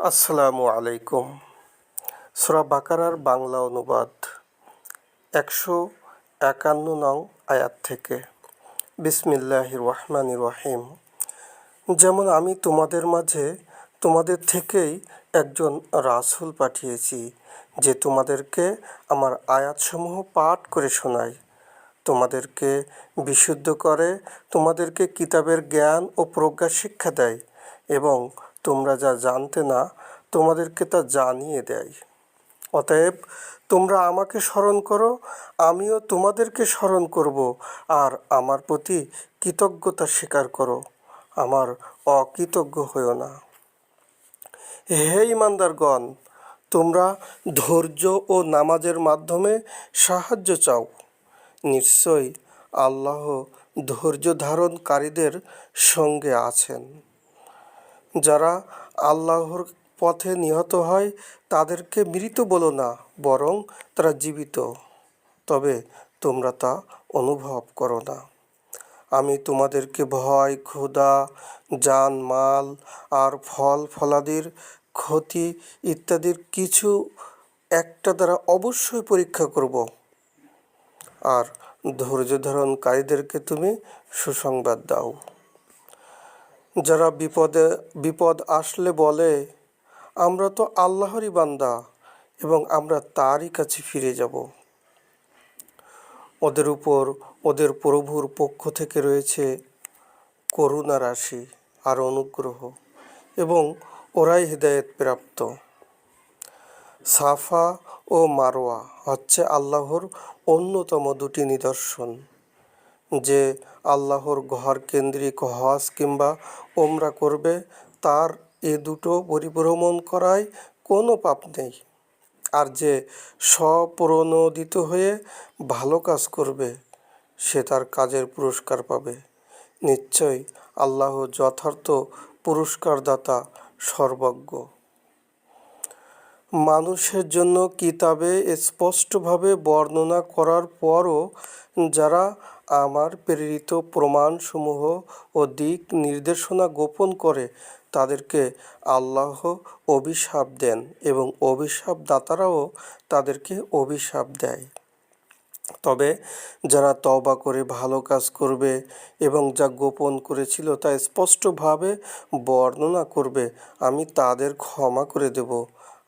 আসসালামু আলাইকুম। সূরা বাকারার বাংলা অনুবাদ ১৫১ নং আয়াত থেকে। বিসমিল্লাহির রহমানির রহিম। যেমন আমি তোমাদের মাঝে তোমাদের থেকেই একজন রাসূল পাঠিয়েছি, যে তোমাদেরকে আমার আয়াতসমূহ পাঠ করে শোনায়, তোমাদেরকে বিশুদ্ধ করে, তোমাদেরকে কিতাবের জ্ঞান ও প্রজ্ঞা শিক্ষা দেয় এবং তোমরা যা জানতে না তোমাদেরকে তা জানিয়ে দেয়। অতএব তোমরা আমাকে স্মরণ করো, আমিও তোমাদেরকে স্মরণ করব, আর আমার প্রতি কৃতজ্ঞতা স্বীকার করো, আমার অকৃতজ্ঞ হইও না। হে ঈমানদারগণ, তোমরা ধৈর্য ও নামাজের মাধ্যমে সাহায্য চাও। নিশ্চয়ই আল্লাহ ধৈর্য ধারণকারীদের সঙ্গে আছেন। যারা আল্লাহর পথে নিহত হয় তাদেরকে মৃত বলো না, বরং তারা জীবিত, তবে তোমরা তা অনুভব করো না। আমি তোমাদেরকে ভয়, ক্ষুধা, জান মাল আর ফল ফলাদির ক্ষতি ইত্যাদির কিছু একটা দ্বারা অবশ্যই পরীক্ষা করব, আর ধৈর্য ধারণকারীদেরকে তুমি সুসংবাদ দাও। যারা বিপদ আসলে বলে, আমরা তো আল্লাহরই বান্দা এবং আমরা তারই কাছে ফিরে যাব, ওদের উপর ওদের প্রভুর পক্ষ থেকে রয়েছে করুণা রাশি আর অনুগ্রহ, এবং ওরাই হিদায়াত প্রাপ্ত। সাফা ও মারওয়া হচ্ছে আল্লাহর অন্যতম দুটি নিদর্শন। যে আল্লাহর ঘর কেন্দ্রিক হজ কিংবা ওমরা করবে, তার এ দুটো পরিভ্রমণ করায় কোনো পাপ নেই। আর যে স্বপ্রণোদিত হয়ে ভালো কাজ করবে, সে তার কাজের পুরস্কার পাবে। নিশ্চয়ই আল্লাহ যথার্থ পুরস্কারদাতা, সর্বজ্ঞ। মানুষের জন্য কিতাবে স্পষ্টভাবে বর্ণনা করার পরও যারা আমার প্রেরিত প্রমাণসমূহ ও দিক নির্দেশনা গোপন করে, তাদেরকে আল্লাহ অভিশাপ দেন এবং অভিশাপ দাতারাও তাদেরকে অভিশাপ দেয়। তবে যারা তওবা করে ভালো কাজ করবে এবং যা গোপন করেছিল তা স্পষ্টভাবে বর্ণনা করবে, আমি তাদের ক্ষমা করে দেব।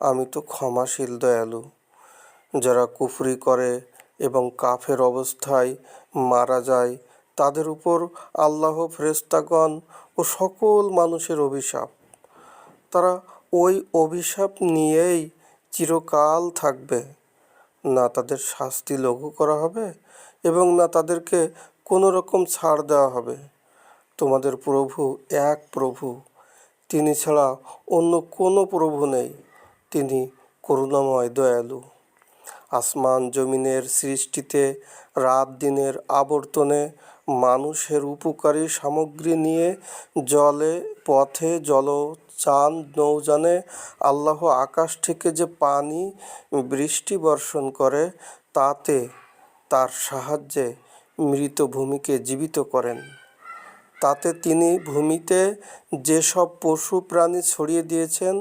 আমি তো ক্ষমাশীল, দয়ালু। যারা কুফরি করে এবং কাফের অবস্থায় মারা যায়, তাদের উপর আল্লাহ, ফেরেশতাগণ ও সকল মানুষের অভিশাপ। তারা ওই অভিশাপ নিয়েই চিরকাল থাকবে। না তাদের শাস্তি লঘু করা হবে এবং না তাদেরকে কোনো রকম ছাড় দেওয়া হবে। তোমাদের প্রভু এক প্রভু, তিনি ছাড়া অন্য কোনো প্রভু নেই। তিনি করুণাময়, দয়ালু। আসমান জমিনের সৃষ্টিতে, রাত দিনের আবর্তনে, মানুষের উপকারী সামগ্রী নিয়ে, জলে, পথে, জলযান, নৌযানে আল্লাহ আকাশ থেকে যে পানি বৃষ্টি বর্ষণ করে, তাতে তার সাহায্যে মৃত ভূমিকে জীবিত করেন। তাতে তিনি ভূমিতে যেসব পশু প্রাণী ছড়িয়ে দিয়েছেন,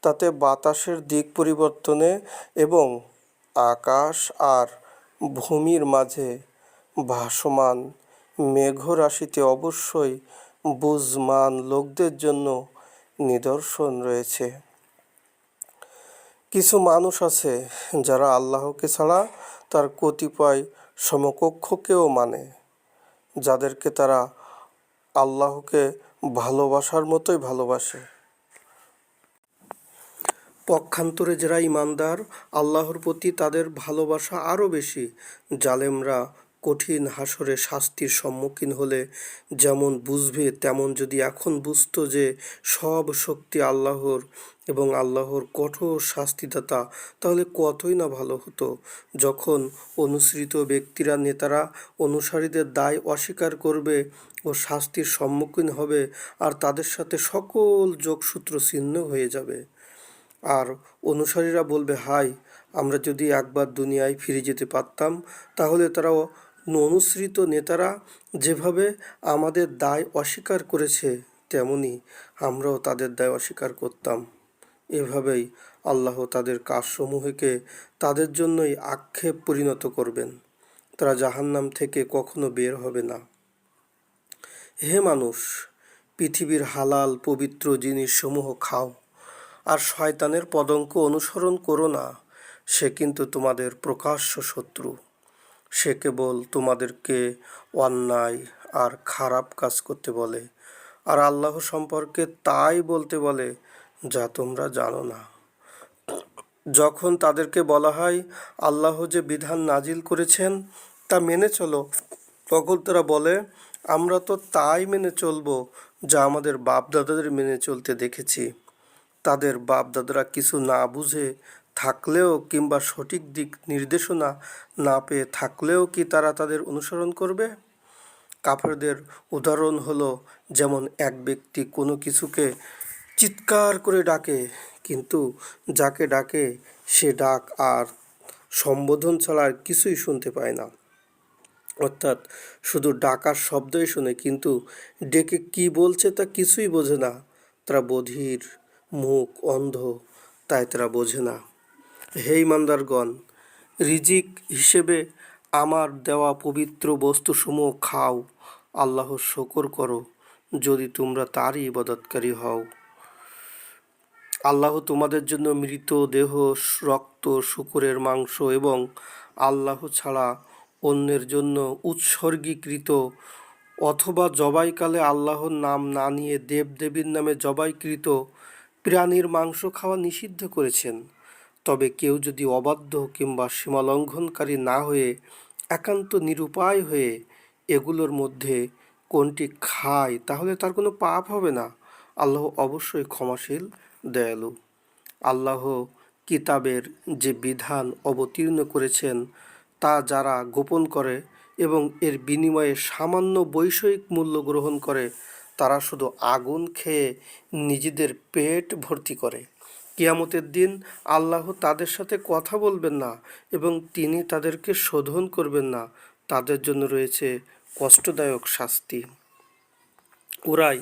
তাতে বাতাসের দিক পরিবর্তনে এবং আকাশ আর ভূমির মাঝে ভাসমান মেঘরাশিতে অবশ্যই বুঝমান লোকদের জন্য নিদর্শন রয়েছে। কিছু মানুষ আছে যারা আল্লাহকে ছাড়া তার কতিপয় সমকক্ষকেও মানে, যাদেরকে তারা আল্লাহকে ভালোবাসার মতোই ভালোবাসে। পক্ষান্তরে যারা ঈমানদার, আল্লাহর প্রতি তাদের ভালোবাসা আরও বেশি। জালেমরা কঠিন হাসরে শাস্তির সম্মুখীন হলে যেমন বুঝবে, তেমন যদি এখন বুঝত যে সব শক্তি আল্লাহর এবং আল্লাহর কঠোর শাস্তিদাতা, তাহলে কতই না ভালো হতো। যখন অনুসৃত ব্যক্তিরা, নেতারা অনুসারীদের দায় অস্বীকার করবে ও শাস্তির সম্মুখীন হবে, আর তাদের সাথে সকল যোগসূত্র ছিন্ন হয়ে যাবে। আর অনুসারীরা বলবে, হায়, আমরা যদি একবার দুনিয়ায় ফিরে যেতে পারতাম, তাহলে তারা অনুসৃত নেতারা যেভাবে আমাদের দায় অস্বীকার করেছে, তেমনি আমরাও তাদের দায় অস্বীকার করতাম। এভাবেই আল্লাহ তাদের কাজসমূহকে তাদের জন্যই আক্ষেপ পরিণত করবেন। তারা জাহান্নাম থেকে কখনো বের হবে না। হে মানুষ, পৃথিবীর হালাল পবিত্র জিনিসসমূহ খাও, আর শয়তানের পদঙ্ক অনুসরণ করো না। সে কিন্তু তোমাদের প্রকাশ্য শত্রু। সে কেবল তোমাদেরকে অন্যায় আর খারাপ কাজ করতে বলে, আর আল্লাহ সম্পর্কে তাই বলতে বলে যা তোমরা জানো না। যখন তাদেরকে বলা হয় আল্লাহ যে বিধান নাজিল করেছেন তা মেনে চলো, তখন তারা বলে আমরা তো তাই মেনে চলবো যা আমাদের বাপদাদাদের মেনে চলতে দেখেছি। তাদের বাপদাদারা কিছু না বুঝে থাকলেও কিংবা সঠিক দিক নির্দেশনা না পেয়ে থাকলেও কি তারা তাদের অনুসরণ করবে? কাফেরদের উদাহরণ হলো যেমন এক ব্যক্তি কোনো কিছুকে চিৎকার করে ডাকে, কিন্তু যাকে ডাকে সে ডাক আর সম্বোধন ছাড়া আর কিছুই শুনতে পায় না। অর্থাৎ শুধু ডাকার শব্দই শোনে, কিন্তু ডেকে কি বলছে তা কিছুই বোঝে না। তারা বধির, মুখ অন্ধ, তাই তারা বোঝে না। হে ইমানদারগণ, রিজিক হিসেবে আমার দেওয়া পবিত্র বস্তুসমূহ খাও, আল্লাহর শকর করো যদি তোমরা তারই ইবাদতকারী হও। আল্লাহ তোমাদের জন্য মৃত দেহ, রক্ত, শূকরের মাংস এবং আল্লাহ ছাড়া অন্যের জন্য উৎসর্গীকৃত অথবা জবাইকালে আল্লাহর নাম না নিয়ে দেবদেবীর নামে জবাইকৃত প্রাণীর মাংস খাওয়া নিষিদ্ধ করেছেন। তবে কেউ যদি অবাধ্য কিংবা সীমালঙ্ঘনকারী না হয়ে একান্ত নিরুপায় হয়ে এগুলোর মধ্যে কোনটি খায়, তাহলে তার কোনো পাপ হবে না। আল্লাহ অবশ্যই ক্ষমাশীল, দয়ালু। আল্লাহ কিতাবের যে বিধান অবতীর্ণ করেছেন তা যারা গোপন করে এবং এর বিনিময়ে সামান্য বৈষয়িক মূল্য গ্রহণ করে, তারা শুধু আগুন খেয়ে নিজেদের পেট ভর্তি করে। কিয়ামতের দিন আল্লাহ তাদের সাথে কথা বলবেন না এবং তিনি তাদেরকে শোধন করবেন না। তাদের জন্য রয়েছে কষ্টদায়ক শাস্তি। ওরাই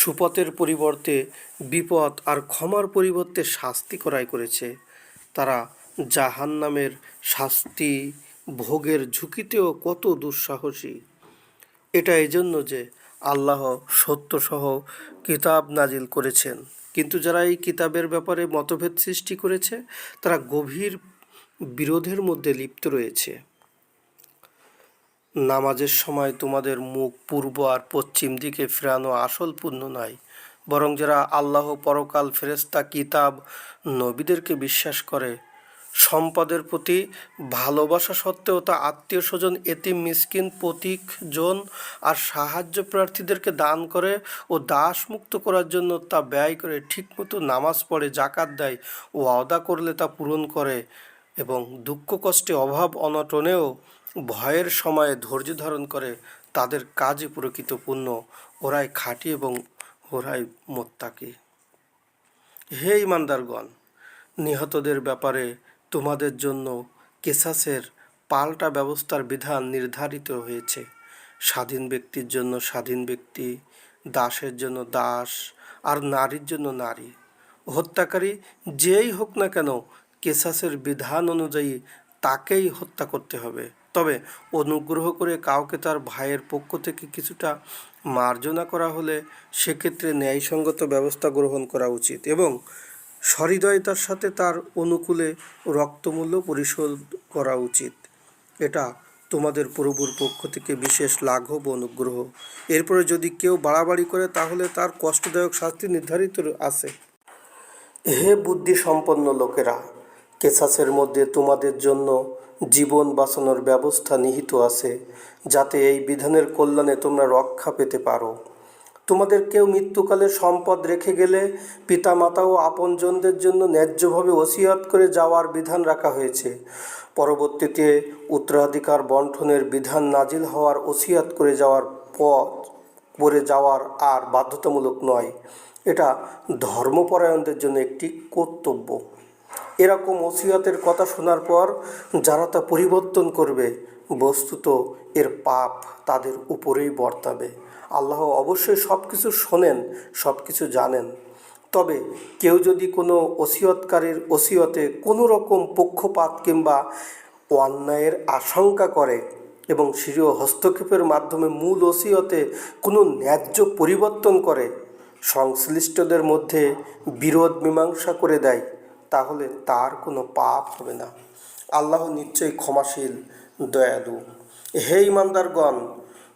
সুপথের পরিবর্তে বিপদ আর ক্ষমার পরিবর্তে শাস্তি ক্রয় করেছে। তারা জাহান্নামের শাস্তি ভোগের ঝুঁকিতেও কত দুঃসাহসী। এটা এজন্য যে আল্লাহ সত্যসহ কিতাব নাজিল করেছেন, কিন্তু যারা এই কিতাবের ব্যাপারে মতভেদ সৃষ্টি করেছে তারা গভীর বিরোধের মধ্যে লিপ্ত রয়েছে। নামাজের সময় তোমাদের মুখ পূর্ব আর পশ্চিম দিকে ফেরানো আসল পুণ্য নয়, বরং যারা আল্লাহ, পরকাল, ফেরেশতা, কিতাব, নবীদেরকে বিশ্বাস করে, সম্পদের প্রতি ভালোবাসা সত্ত্বেও তা আত্মীয় স্বজন, এতিম, মিসকিন, পথিকজন আর সাহায্য প্রার্থীদেরকে দান করে ও দাস মুক্ত করার জন্য তা ব্যয় করে, ঠিকমতো নামাজ পড়ে, জাকাত দেয়, ওয়াদা করলে তা পূরণ করে এবং দুঃখ কষ্টে, অভাব অনটনেও ভয়ের সময়ে ধৈর্য ধারণ করে, তাদের কাজই প্রকৃত পুণ্য। ওরাই খাঁটি এবং ওরাই মোত্তাকি। হে ইমানদারগণ, নিহতদের ব্যাপারে তোমাদের জন্য কেসাসের পাল্টা ব্যবস্থার বিধান নির্ধারিত হয়েছে। স্বাধীন ব্যক্তির জন্য স্বাধীন ব্যক্তি, দাসের জন্য দাস, আর নারীর জন্য নারী। হত্যাকারী যেই হোক না কেন, কেসাসের বিধান অনুযায়ী তাকেই হত্যা করতে হবে। তবে অনুগ্রহ করে কাউকে তার ভাইয়ের পক্ষ থেকে কিছুটা মার্জনা করা হলে সেক্ষেত্রে ন্যায়সঙ্গত ব্যবস্থা গ্রহণ করা উচিত এবং সহৃদয়তার সাথে তার অনুকূলে রক্তমূল্য পরিশোধ করা উচিত। এটা তোমাদের প্রভুর পক্ষ থেকে বিশেষ লাঘব ও অনুগ্রহ। এরপরে যদি কেউ বাড়াবাড়ি করে তাহলে তার কষ্টদায়ক শাস্তি নির্ধারিত আছে। হে বুদ্ধিসম্পন্ন লোকেরা, কেসাসের মধ্যে তোমাদের জন্য জীবন বাঁচানোর ব্যবস্থা নিহিত আছে, যাতে এই বিধানের কল্যাণে তোমরা রক্ষা পেতে পারো। তোমাদের কেউ মৃত্যুকালে সম্পদ রেখে গেলে পিতামাতা ও আপনজনদের জন্য ন্যায্যভাবে ওসিয়ত করে যাওয়ার বিধান রাখা হয়েছে। পরবর্তীতে উত্তরাধিকার বণ্টনের বিধান নাজিল হওয়ার ওসিয়ত করে যাওয়ার আর বাধ্যতামূলক নয়। এটা ধর্মপরায়ণদের জন্য একটি কর্তব্য। এরকম ওসিয়তের কথা শোনার পর যারা তা পরিবর্তন করবে, বস্তুত এর পাপ তাদের উপরেই বর্তাবে। আল্লাহ অবশ্যই সব কিছু শোনেন, সব কিছু জানেন। তবে কেউ যদি কোনো ওসিয়তকারীর ওসিয়তে কোনো রকম পক্ষপাত কিংবা অন্যায়ের আশঙ্কা করে এবং স্বীয় হস্তক্ষেপের মাধ্যমে মূল ওসিয়তে কোনো ন্যায্য পরিবর্তন করে, সংশ্লিষ্টদের মধ্যে বিরোধ মীমাংসা করে দেয়, তাহলে তার কোনো পাপ হবে না। আল্লাহ নিশ্চয়ই ক্ষমাশীল, দয়ালু। হে ঈমানদারগণ,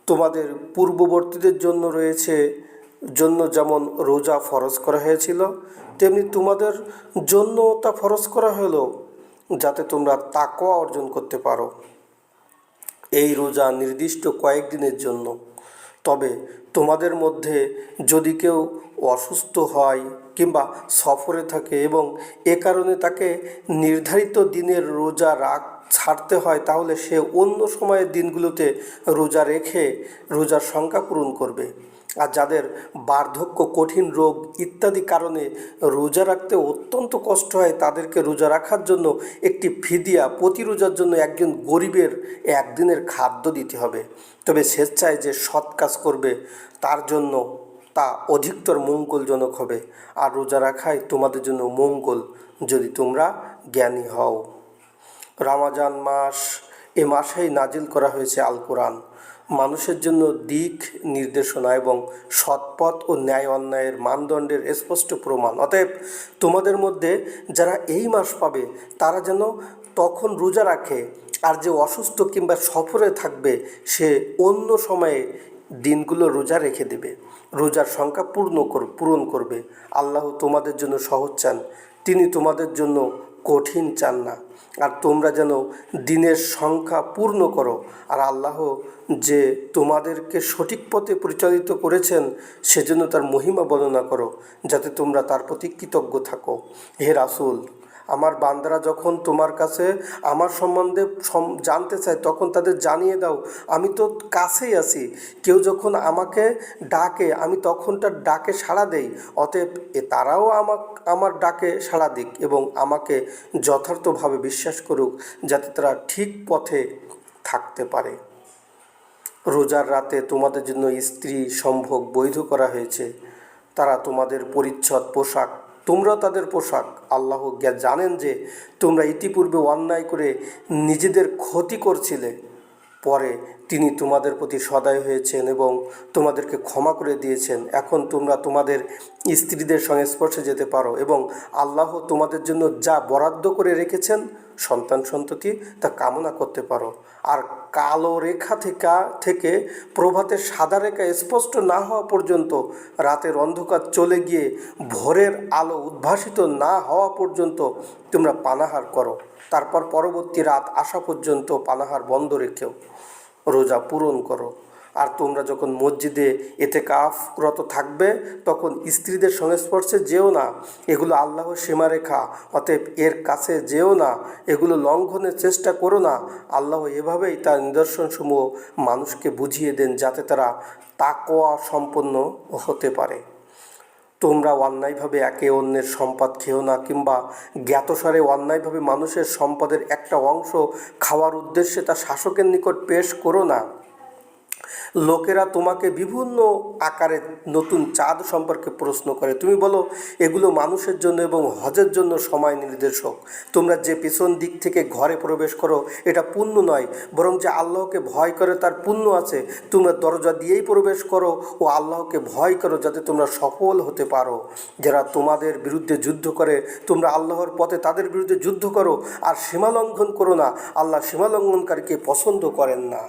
তোমাদের পূর্ববর্তীদের জন্য যেমন রোজা ফরজ করা হয়েছিল, তেমনি তোমাদের জন্য তা ফরজ করা হলো, যাতে তোমরা তাকওয়া অর্জন করতে পারো। এই রোজা নির্দিষ্ট কয়েকদিনের জন্য। তবে তোমাদের মধ্যে যদি কেউ অসুস্থ হয় কিংবা সফরে থাকে এবং এ কারণে তাকে নির্ধারিত দিনের রোজা ছাড়তে হয়, তাহলে সে অন্য সময়ের দিনগুলোতে রোজা রেখে রোজার সংখ্যা পূরণ করবে। আর যাদের বার্ধক্য, কঠিন রোগ ইত্যাদি কারণে রোজা রাখতে অত্যন্ত কষ্ট হয়, তাদেরকে রোজা রাখার জন্য একটি ফিদিয়া, প্রতি রোজার জন্য একজন গরিবের একদিনের খাদ্য দিতে হবে। তবে স্বেচ্ছায় যে সৎ কাজ করবে তার জন্য তা অধিকতর মঙ্গলজনক হবে, আর রোজা রাখাই তোমাদের জন্য মঙ্গল, যদি তোমরা জ্ঞানী হও। রমজান মাস, এ মাসেই নাজিল করা হয়েছে আল কোরআন, মানুষের জন্য দিক নির্দেশনা এবং সৎপথ ও ন্যায় অন্যায়ের মানদণ্ডের স্পষ্ট প্রমাণ। অতএব তোমাদের মধ্যে যারা এই মাস পাবে তারা যেন তখন রোজা রাখে, আর যে অসুস্থ কিংবা সফরে থাকবে সে অন্য সময়ে দিনগুলো রোজা রেখে দেবে, রোজার সংখ্যা পূরণ করবে। আল্লাহ তোমাদের জন্য সহজ চান, তিনি তোমাদের জন্য কঠিন চান না। আর তোমরা যেন দিনের সংখ্যা পূর্ণ করো, আর আল্লাহ যে তোমাদেরকে সঠিক পথে পরিচালিত করেছেন সেজন্য তার মহিমা বর্ণনা করো, যাতে তোমরা তার প্রতি কৃতজ্ঞ থাকো। হে রাসূল, আমার বান্দারা যখন তোমার কাছে আমার সম্বন্ধে জানতে চায় তখন তাদের জানিয়ে দাও, আমি তো কাছেই আছি। কেউ যখন আমাকে ডাকে আমি তখন তার ডাকে সাড়া দেই। অতএব তারাও আমার ডাকে সাড়া দিক এবং আমাকে যথার্থভাবে বিশ্বাস করুক, যাতে তারা ঠিক পথে থাকতে পারে। রোজার রাতে তোমাদের জন্য স্ত্রী সম্ভোগ বৈধ করা হয়েছে, তারা তোমাদের পরিচ্ছদ পোশাক, তোমরা তাদের পোশাক। আল্লাহ জানেন যে তোমরা ইতিপূর্বে অন্যায় করে নিজেদের ক্ষতি করছিলে, পরে তিনি তোমাদের প্রতি সদয় হয়েছেন এবং তোমাদেরকে ক্ষমা করে দিয়েছেন। এখন তোমরা তোমাদের স্ত্রীদের সংস্পর্শে যেতে পারো এবং আল্লাহ তোমাদের জন্য যা বরাদ্দ করে রেখেছেন সন্তান সন্ততি তা কামনা করতে পারো। আর কালো রেখা থেকে প্রভাতের সাদা রেখা স্পষ্ট না হওয়া পর্যন্ত, রাতের অন্ধকার চলে গিয়ে ভোরের আলো উদ্ভাসিত না হওয়া পর্যন্ত তোমরা পানাহার করো। তারপর পরবর্তী রাত আসা পর্যন্ত পানাহার বন্ধ রেখেও রোজা পূরণ করো। আর তোমরা যখন মসজিদে ইতিকাফরত থাকবে তখন স্ত্রীদের সংস্পর্শে যেও না, এগুলো আল্লাহর সীমারেখা, অতএব এর কাছে যেও না, এগুলো লঙ্ঘনের চেষ্টা করো না। আল্লাহ এভাবেই তার নিদর্শনসমূহ মানুষকে বুঝিয়ে দেন, যাতে তারা তাকওয়া সম্পন্ন হতে পারে। তোমরা অন্যায়ভাবে একে অন্যের সম্পদ খেও না, কিংবা জ্ঞাতসারে অন্যায়ভাবে মানুষের সম্পদের একটা অংশ খাওয়ার উদ্দেশ্যে তা শাসকের নিকট পেশ করো না। লোকেরা তোমাকে বিভিন্ন আকারে নতুন চাঁদ সম্পর্কে প্রশ্ন করে, তুমি বলো এগুলো মানুষের জন্য এবং হজের জন্য সময় নির্দেশক। তোমরা যে পেছন দিক থেকে ঘরে প্রবেশ করো এটা পুণ্য নয়, বরং যে আল্লাহকে ভয় করে তার পুণ্য আছে। তোমরা দরজা দিয়েই প্রবেশ করো ও আল্লাহকে ভয় করো, যাতে তোমরা সফল হতে পারো। যারা তোমাদের বিরুদ্ধে যুদ্ধ করে তোমরা আল্লাহর পথে তাদের বিরুদ্ধে যুদ্ধ করো, আর সীমালঙ্ঘন করো না, আল্লাহ সীমালঙ্ঘনকারীকে পছন্দ করেন না।